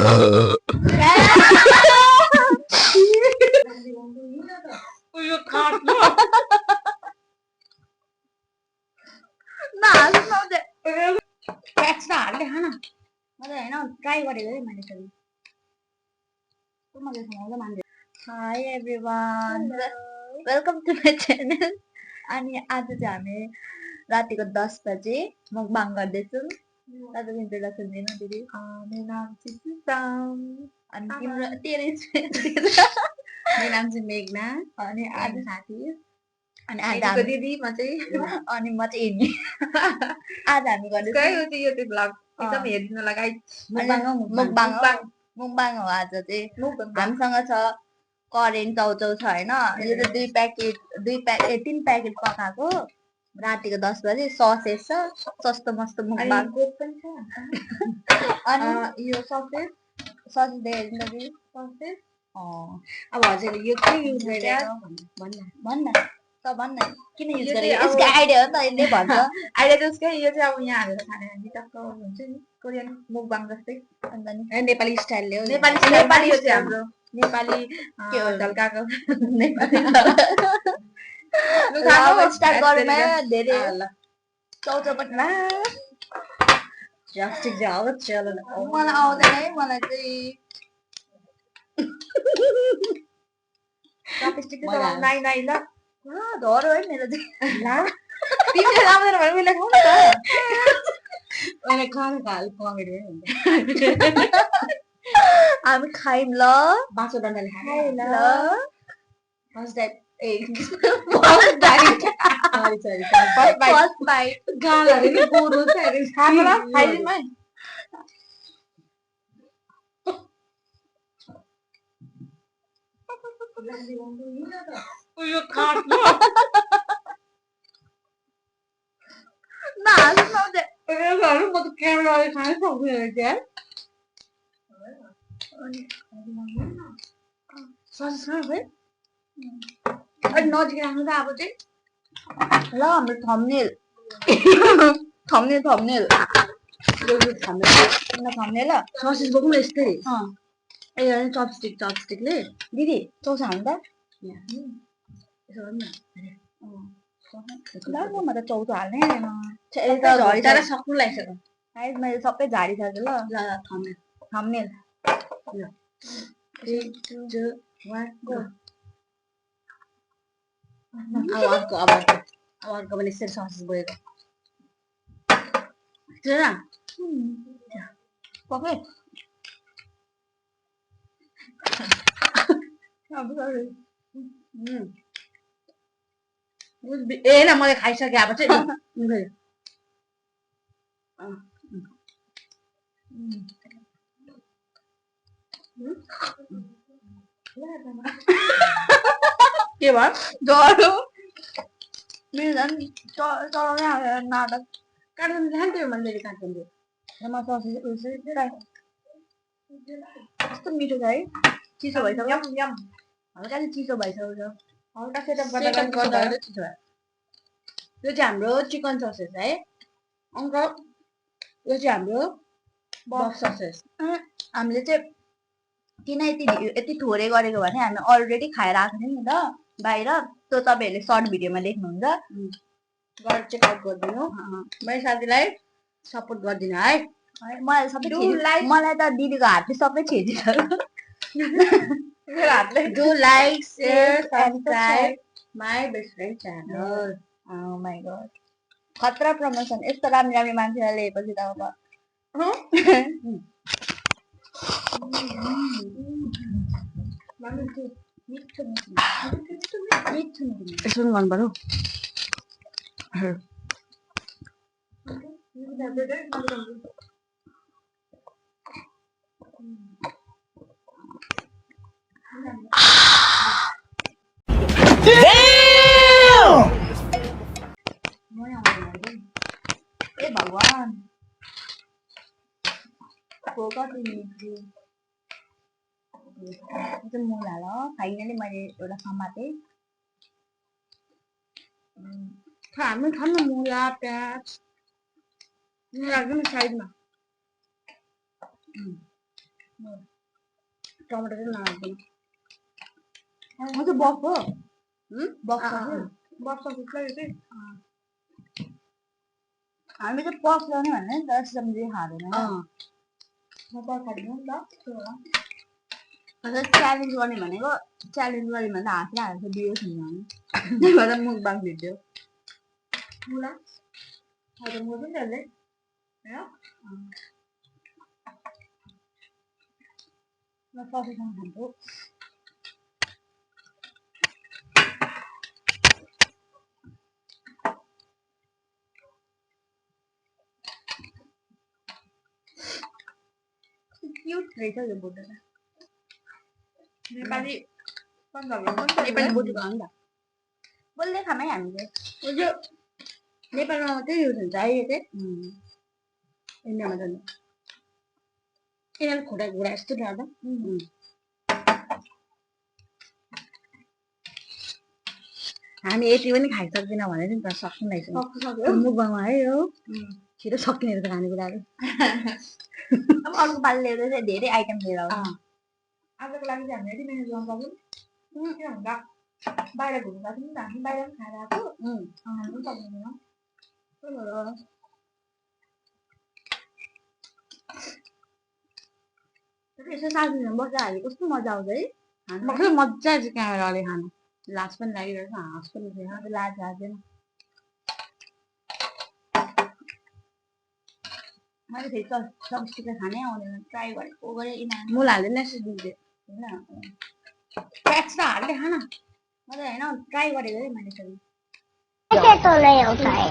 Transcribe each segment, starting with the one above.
उयो काट्नु नहाँस्नु प्याक्स त हाल्दै खान मजा होइन ट्राई गरेको है मैले चाहिँ मजा मान्छे hi everyone welcome to my channel अनि आज चाहिँ हामी रातिको 10 बजे मकबाङ गर्दैछौँ तपाईँको इन्ट्रोडक्सन दिनु दिदी मेरो नाम चाहिँ सुसाम अनि तिम्रो तेरो मेरो नाम चाहिँ मेघना अनि आज साथी अनि आज दिदीको दिदी म चाहिँ अनि म चाहिँ एनी आज हामी गर्दैछौँ यो चाहिँ भ्लग एकदम हेरिदिनु लगाइ मुकबाङ हो आज चाहिँ हामीसँग छ करेन्ट चाउचाउ छ होइन यो चाहिँ 3 प्याकेट पकाएको रातिको 10 बजे ससेज छ सस्तो मस्तो मुकबाङ अनि यो ससेज देखेर ससेज अब हजुरले यो के युज गरिरहेको भन्न किन युज गरेको यसको आइडिया हो नि त यसले भन्छ आइडिया चाहिँ उसकै यो चाहिँ अब यहाँ हालेर खाने हामी टक्क हुन्छ नि कोरियन मुकबाङ जस्तै अन्त नि नेपाली स्टाइलले हो नेपाली यो चाहिँ हाम्रो नेपाली के हो ढल्काको नेपाली स्टार्ट गर्नुमा धेरै चौचपटमा जस्टिक जाओ चलो मलाई आउँदैन है मलाई चाहिँ चपस्टिक चाहिँ नाइ नाइ ल धरो है मेरो चाहिँ ला तिमीले आउँदैन भने मैले खाऊ न त मैले खानु हाल कमेडी हामी खाइम ल बाँचो डन्डाले खाइ ल फर्स्ट डाइट ए फर्स्ट बाइट गालहरु नि गोरो छ अरे खानु ल खाइदिम है उयो काट्नु नहाँस्नु म त क्यामेराले खानै सक्दिनँ क्या सस है अनि नजिक राख्नु त अब चाहिँ ल हाम्रो थम्बनेल थम्बनेल ससेज बोक्नु यस्तै ए चपस्टिकले दिदी चौसा हाल्नु त ल म त चौचो हाल्नै तर सक्नु लाग्छ मैले सबै झाडिसकेँ ल थम्बनेल अब भने यसरी ससेज बोकेको पक्कै ए न मैले खाइसकेँ अब चाहिँ के भयो डरो मेरो झन् चलाउनै आयो नाटक काट्नु जान्थ्यो मैले काट्नु म ससेज कस्तो मिठो छ है चिसो भइसक्यो हल्का चाहिँ चिसो भइसकेको छ हल्का सेटअप गर्दा चिसो भयो यो चाहिँ हाम्रो चिकन ससेज है अन्त यो चाहिँ हाम्रो बफ ससेज हामीले चाहिँ किन यति थोरै गरेको भने हामी अलरेडी खाएर आएको थियौँ नि त बाहिर त्यो तपाईँहरूले सर्ट भिडियोमा देख्नुहुन्छ गएर चेकआउट गरिदिनु मेरो साथीलाई सपोर्ट गरिदिनु है मलाई सबै मलाई त दिदीको हातले सबै छेदिसक्यो मेरो हातले do like share subscribe my best friend channel my God खतरा प्रमोसन यस्तो राम्रो मान्छेलाई लिएपछि त अब यसो गर्नु पर्यो ए भगवान मुला ल फाइनली मैले एउटा समातेँ हामी खानु मुला प्याज राख्दैन साइडमा टमाटर चाहिँ नहाल्दैन म चाहिँ बफ हो बक्स बफ चाहिँ हामी चाहिँ पफ ल्याउने भन्ने नि त सब्जी खाँदैन म पफ खाँदिनँ नि त च्यालेन्ज गर्ने भनेको च्यालेन्ज गर्ने भन्दा हाँस्दै हाँस्दै बियो छैन त्यही भएर मुखबाङ भिडियो मुला हजुर म पनि त्यसले म सससँग खान्छु क्युट रहेछ यो बोटो त नेपाली नेपाली बोटो भयो नि त बोल्दै खामै हामीले यो नेपालमा मात्रै युज हुन्छ है यो चाहिँ इन्डियामा जानु यिनीहरू खुट्टा घुँडा यस्तो गर्दा हामी यति पनि खाइसक्दिनँ भने नि त सक्नु रहेछ मुखबाङमा है यो छिटो सकिने रहेछ खानेकुराहरू अब अर्को पालि ल्याउँदा चाहिँ धेरै आइटम लिएर आउँछ आजको लागि चाहिँ हामीले यति मेहनत गर्नु सक्यौँ किन भन्दा बाहिर घुम्नु गएको नि त हामी बाहिर पनि खाएर आएको खानु पनि सक्दैनौँ यसो साथीहरू बसेर हाले कस्तो मजा आउँछ है कस्तो मजा आउँछ क्यामेरा अगाडि खानु लाज पनि लागिरहेछ हाँस पनि छैन लाज लाग्दैन मैले फेरि चपस्टिक खानै आउँदैन ट्राई गरेको गरेँ मुला हाल्दैन यसो दिन्थ्यो होइन एक्स्ट्रा हाल्दै खान म त होइन ट्राई गरेको है मैले फेरि तो नहीं होता है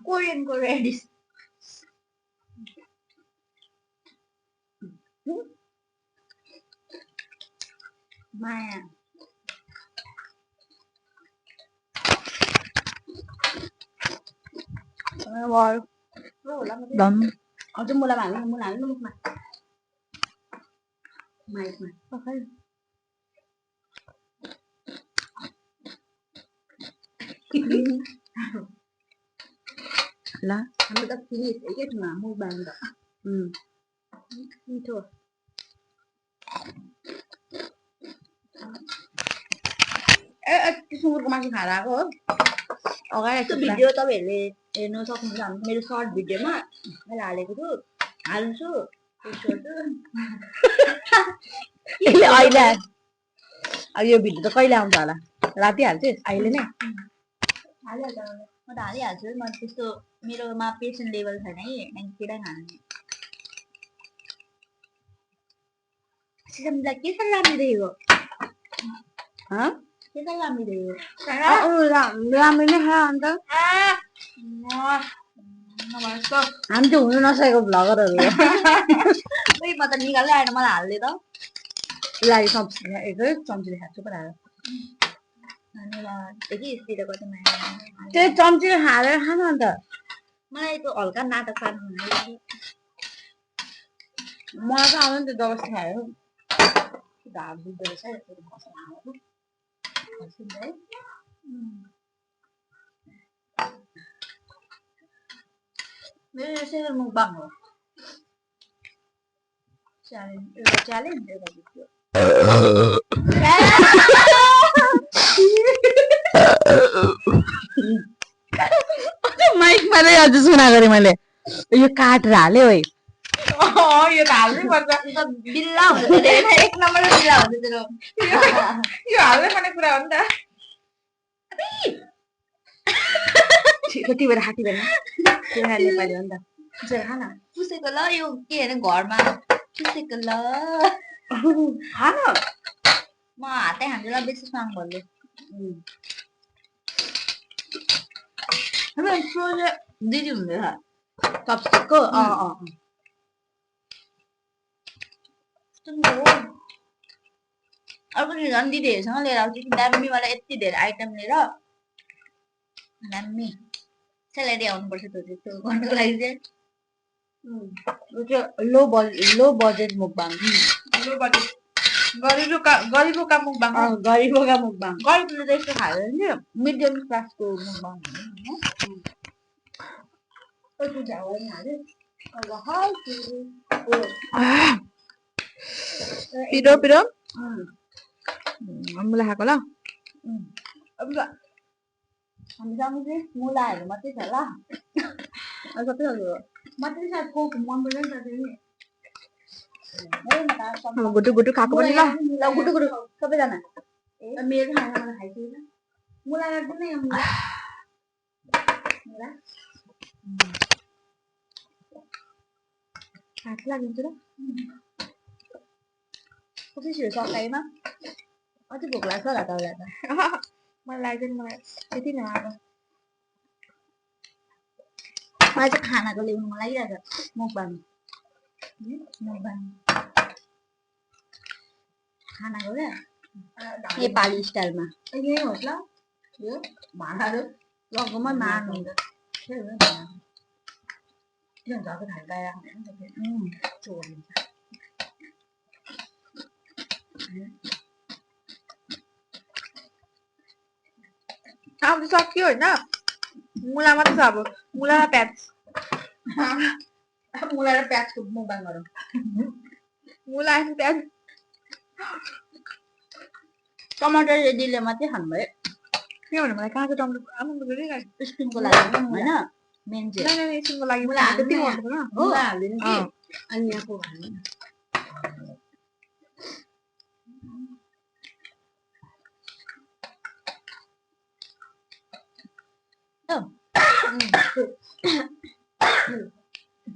कोरियनको रेडिस माया अझ मुलामा हाल्नु मुला हाल्नु मुखमा माइकमा ल हाम्रो त फिनिस एकैछिनमा मुखबाङ त मिठो सुँगुरको मासु खाएर आएको हो अगाडि भिडियो तपाईँहरूले हेर्न सक्नुहुन्छ मेरो सर्ट भिडियोमा मैले हालेको छु हाल्छु अहिले अब यो भिडियो त कहिले आउँछ होला राति हाल्छु अहिले नै हालिहाल्छ म त हालिहाल्छु म त्यस्तो मेरोमा पेसेन्ट लेभल छैन है केटा खाने सिजमलाई के साह्रो राम्रो देखेको के साह्रो राम्रो देखेको राम्रो नै खा अन्त हामी चाहिँ हुनु नसकेको भ्लगरहरू हो म त निकाल्दै आएन मलाई हाल्दै त लागि चम्चीले खान्छु पो त्यही चम्चीले हालेर खानु अन्त मलाई त्यो हल्का नाटक पार्नु मलाई त आउँदैन त्यो जबरजस्ती खायो ढाड दुख्दो रहेछ मेरो सेकेन्ड मुखबाङ हो एउटा च्यालेन्ज एउटा भिडियो माइकमा चाहिँ अझ सुना गरेँ मैले यो काटेर हाल्यो है यो त हाल्नै पर्छ बिल्ला हुन्छ एक नम्बर बिल्ला हुन्छ तेरो यो हाल्नै पर्ने कुरा हो नि त कति बेला खाटी बेला नेपाली हो नि त खान पुसेको ल यो के अरे घरमा पुसेको ल खान म हातै खान्छु ल बेसी स्वाङ भन्दै दिदी हुँदैछ चपस्टिकको अर्को दिन झन् दिदीहरूसँग लिएर आउँछु कि दामी मलाई यति धेरै आइटम लिएर दामी स्यालेरी आउनुपर्छ त्यो गर्नुको लागि चाहिँ लो बजेट मुखबाङ लो बजेट गरिबोका मुखबाङ गरिबोका मुखबाङ गरिबले त यस्तो खाँदैन नि मिडियम क्लासको मुखबाङ पिरो पिरो मुला खाएको ल हामीसँग चाहिँ मुलाहरू मात्रै छ ल सबै मात्रै छ कोक मन पर्दैन त फेरि गुटु गुटु खाएको पनि ल ल गुटु गुटु सबैजना मेरो खाना मलाई खाइसकेन मुला राख्दैन यहाँ मुला मुला हात लाग्छ र कति छिटो सकाएमा अझै भोक लाग्छ होला तपाईँलाई त मलाई लाग्दैन मलाई त्यति नै अब मलाई चाहिँ खानाको ल्याउनु मन लागिरहेको छ मुखबाङ मुखबाङ खानाको क्या नेपाली स्टाइलमा यही होस् ल यो भाँडाहरू लगमा मार्नु हुन्छ के हुन्छ अब खाइ बाहिर चोरिन्छ अब सक्यो होइन मुला मात्रै छ अब मुला र प्याज मुला र प्याजको मुखबाङ गरौँ मुला अनि प्याज टमाटर रेडीले मात्रै खानुभयो के भन्नु मलाई काँचो टमाटर आमा स्किनको लागि होइन मेन चाहिँ एकछिनको लागि मुला त्यति हाल्नु गर्नु पर्दैन मुला हालिदिनु कि अनि यहाँको हाल्नु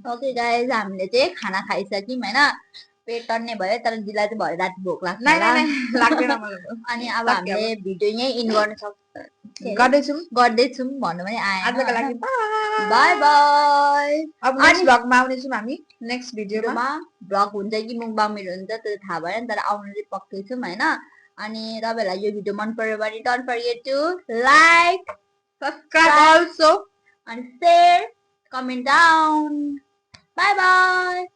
ओके गाइस हामीले चाहिँ खाना खाइसक्यौँ होइन पेट टन्ने भयो तर जिल्ला चाहिँ भयो राति भोक लाग्छ लाग्दैन मलाई अनि अब हामीले भिडियो यहीँ इन गर्न गर्दैछौँ भन्नु पनि आजको लागि आएन बाई बाई अब नेक्स्ट भ्लगमा आउनेछौँ हामी नेक्स्ट भिडियोमा भ्लग हुन्छ कि मुखबाङ मेरो हुन्छ त्यो थाहा भएन तर आउनु चाहिँ पक्कै छौँ होइन अनि तपाईँहरूलाई यो भिडियो मन पर्यो भने don't forget to like subscribe also and share, comment down. Bye bye.